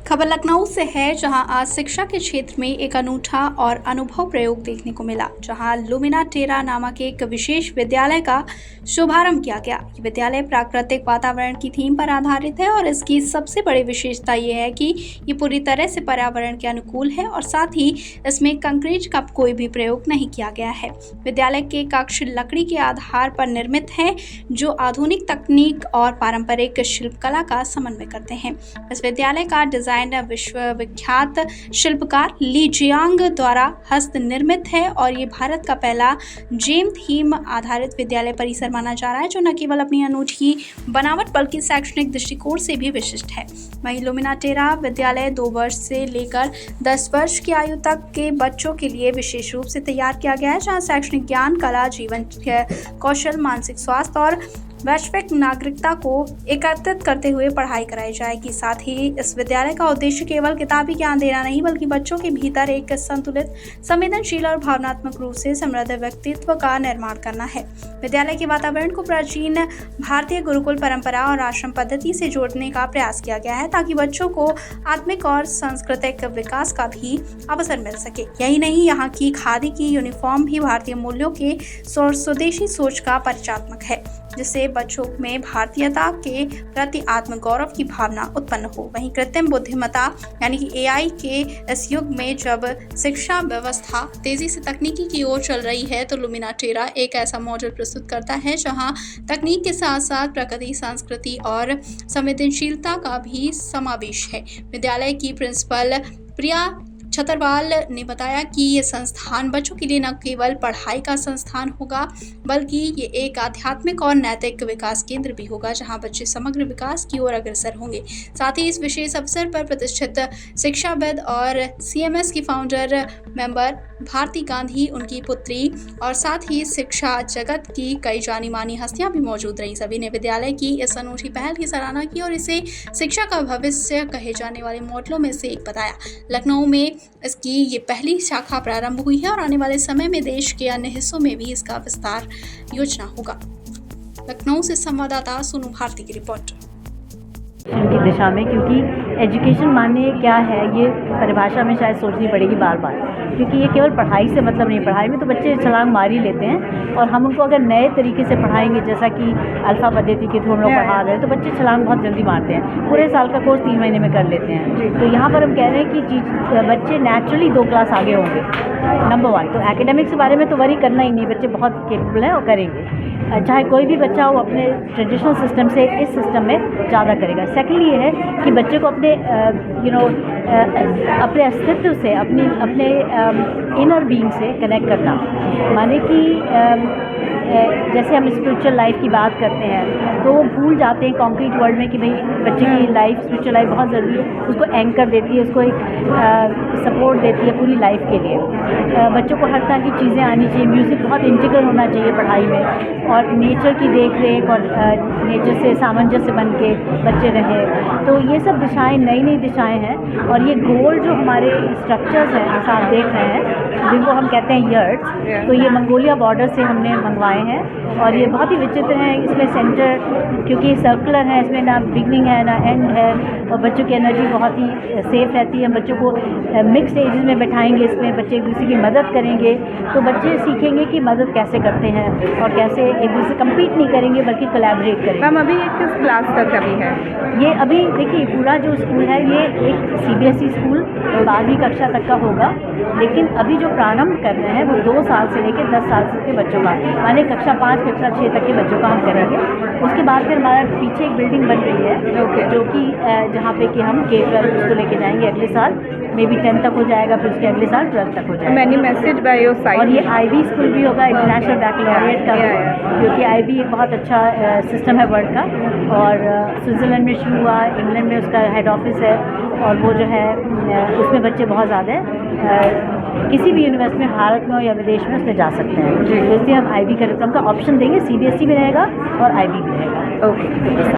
खबर लखनऊ से है, जहां आज शिक्षा के क्षेत्र में एक अनूठा और अनुभव प्रयोग देखने को मिला, जहां लुमिना टेरा नामक एक विशेष विद्यालय का शुभारंभ किया गया। ये विद्यालय प्राकृतिक वातावरण की थीम पर आधारित है और इसकी सबसे बड़ी विशेषता ये है कि ये पूरी तरह से पर्यावरण के अनुकूल है और साथ ही इसमें कंक्रीट का कोई भी प्रयोग नहीं किया गया है। विद्यालय के कक्ष लकड़ी के आधार पर निर्मित हैं, जो आधुनिक तकनीक और पारंपरिक शिल्पकला का समन्वय करते हैं। इस विद्यालय का डिजाइन विश्वविख्यात शिल्पकार ली जियांग द्वारा हस्त निर्मित है और ये भारत का पहला जेम थीम आधारित विद्यालय परिसर माना जा रहा है, जो न केवल अपनी अनूठी बनावट बल्कि शैक्षणिक दृष्टिकोण से भी विशिष्ट है। वहीं लुमिना टेरा विद्यालय 2 वर्ष से लेकर 10 वर्ष की आयु तक के बच्चों के लिए विशेष रूप से तैयार किया गया है, जहां शैक्षणिक ज्ञान, कला, जीवन कौशल, मानसिक स्वास्थ्य और वैश्विक नागरिकता को एकत्रित करते हुए पढ़ाई कराई जाएगी। साथ ही इस विद्यालय का उद्देश्य केवल किताबी ज्ञान देना नहीं, बल्कि बच्चों के भीतर एक संतुलित, संवेदनशील और भावनात्मक रूप से समृद्ध व्यक्तित्व का निर्माण करना है। विद्यालय के वातावरण को प्राचीन भारतीय गुरुकुल परंपरा और आश्रम पद्धति से जोड़ने का प्रयास किया गया है, ताकि बच्चों को आत्मिक और सांस्कृतिक विकास का भी अवसर मिल सके। यही नहीं, यहाँ की खादी की यूनिफॉर्म भी भारतीय मूल्यों के स्वदेशी सोच का परिचायक है, जिससे बच्चों में भारतीयता के प्रति आत्मगौरव की भावना उत्पन्न हो। वहीं कृत्रिम बुद्धिमत्ता यानी कि AI के इस युग में जब शिक्षा व्यवस्था तेजी से तकनीकी की ओर चल रही है, तो लुमिना टेरा एक ऐसा मॉडल प्रस्तुत करता है जहां तकनीक के साथ साथ प्रकृति, संस्कृति और संवेदनशीलता का भी समावेश है। विद्यालय की प्रिंसिपल प्रिया छतरवाल ने बताया कि ये संस्थान बच्चों के लिए न केवल पढ़ाई का संस्थान होगा, बल्कि ये एक आध्यात्मिक और नैतिक विकास केंद्र भी होगा, जहां बच्चे समग्र विकास की ओर अग्रसर होंगे। साथ ही इस विशेष अवसर पर प्रतिष्ठित शिक्षाविद और CMS की फाउंडर मेंबर भारती गांधी, उनकी पुत्री और साथ ही शिक्षा जगत की कई जानी मानी हस्तियां भी मौजूद रही। सभी ने विद्यालय की इस अनूठी पहल की सराहना की और इसे शिक्षा का भविष्य कहे जाने वाले मॉडलों में से एक बताया। लखनऊ में इसकी ये पहली शाखा प्रारंभ हुई है और आने वाले समय में देश के अन्य हिस्सों में भी इसका विस्तार योजना होगा। लखनऊ से संवाददाता सोनू भारती की रिपोर्ट। की दिशा में, क्योंकि एजुकेशन माने क्या है, ये परिभाषा में शायद सोचनी पड़ेगी बार बार, क्योंकि ये केवल पढ़ाई से मतलब नहीं। पढ़ाई में तो बच्चे छलांग मार ही लेते हैं, और हम उनको अगर नए तरीके से पढ़ाएंगे, जैसा कि अल्फ़ा पद्धति के थ्रू हम लोग पढ़ा रहे हैं, तो बच्चे छलांग बहुत जल्दी मारते हैं। पूरे साल का कोर्स 3 महीने में कर लेते हैं। तो यहाँ पर हम कह रहे हैं कि बच्चे नेचुरली 2 क्लास आगे होंगे। नंबर 1 तो एकेडमिक्स के बारे में तो वरी करना ही नहीं, बच्चे बहुत केपेबल हैं और करेंगे। चाहे कोई भी बच्चा हो, अपने ट्रेडिशनल सिस्टम से इस सिस्टम में ज़्यादा करेगा। सेकेंडली ये है कि बच्चे को अपने अपने अस्तित्व से, अपने इनर बीइंग से कनेक्ट करना, माने कि जैसे हम स्पिरिचुअल लाइफ की बात करते हैं तो वो भूल जाते हैं कॉन्क्रीट वर्ल्ड में कि भाई बच्चे की लाइफ, स्पिरिचुअल लाइफ बहुत ज़रूरी है। उसको एंकर देती है, उसको एक सपोर्ट देती है पूरी लाइफ के लिए। बच्चों को हर तरह की चीज़ें आनी चाहिए। म्यूज़िक बहुत इंटीग्रल होना चाहिए पढ़ाई में, और नेचर की देख रेख और नेचर से सामंजस्य बन के बच्चे रहें। तो ये सब दिशाएं नई दिशाएं हैं, और ये गोल जो हमारे स्ट्रक्चर्स हैं, जैसा आप देख रहे हैं, जिनको हम कहते हैं यर्ड्स, तो ये मंगोलिया बॉर्डर से हमने मंगवाए हैं, और ये बहुत ही विचित्र हैं। इसमें सेंटर, क्योंकि सर्कुलर है, इसमें ना बिगनिंग है ना एंड है, और बच्चों की एनर्जी बहुत ही सेफ रहती है। बच्चों को मिक्स एजेस में बैठाएंगे, इसमें बच्चे एक दूसरे की मदद करेंगे, तो बच्चे सीखेंगे कि मदद कैसे करते हैं और कैसे एक दूसरे कम्पीट नहीं करेंगे बल्कि कोलैबोरेट करेंगे। मैम, अभी ये किस क्लास तक अभी है? ये अभी देखिए, पूरा जो स्कूल है ये एक CBSE स्कूल 12वीं कक्षा तक का होगा, लेकिन अभी जो प्रारंभ कर रहे हैं वो 2 साल से लेकर 10 साल तक के बच्चों का, माने कक्षा 5, कक्षा 6 तक के बच्चों का हम करेंगे। उसके बाद फिर हमारा पीछे एक बिल्डिंग बन रही है, जो कि जहाँ पे कि हम K-12 उसको लेके जाएंगे अगले साल, मे बी 10 तक हो जाएगा, फिर उसके अगले साल 12 तक हो जाएगा। Many message by your side. और ये IB स्कूल भी होगा, इंटरनेशनल बैकलॉरिएट का, क्योंकि IB एक बहुत अच्छा सिस्टम है वर्ल्ड का, और स्विट्ज़रलैंड में शुरू हुआ, इंग्लैंड में उसका हेड ऑफिस है, और वो जो है उसमें बच्चे बहुत ज़्यादा हैं। किसी भी यूनिवर्सिटी में, भारत में हो या विदेश में, उसमें जा सकते हैं। तो इसलिए हम IB करिकुलम का ऑप्शन देंगे, CBSE भी रहेगा और IB भी रहेगा। ओके।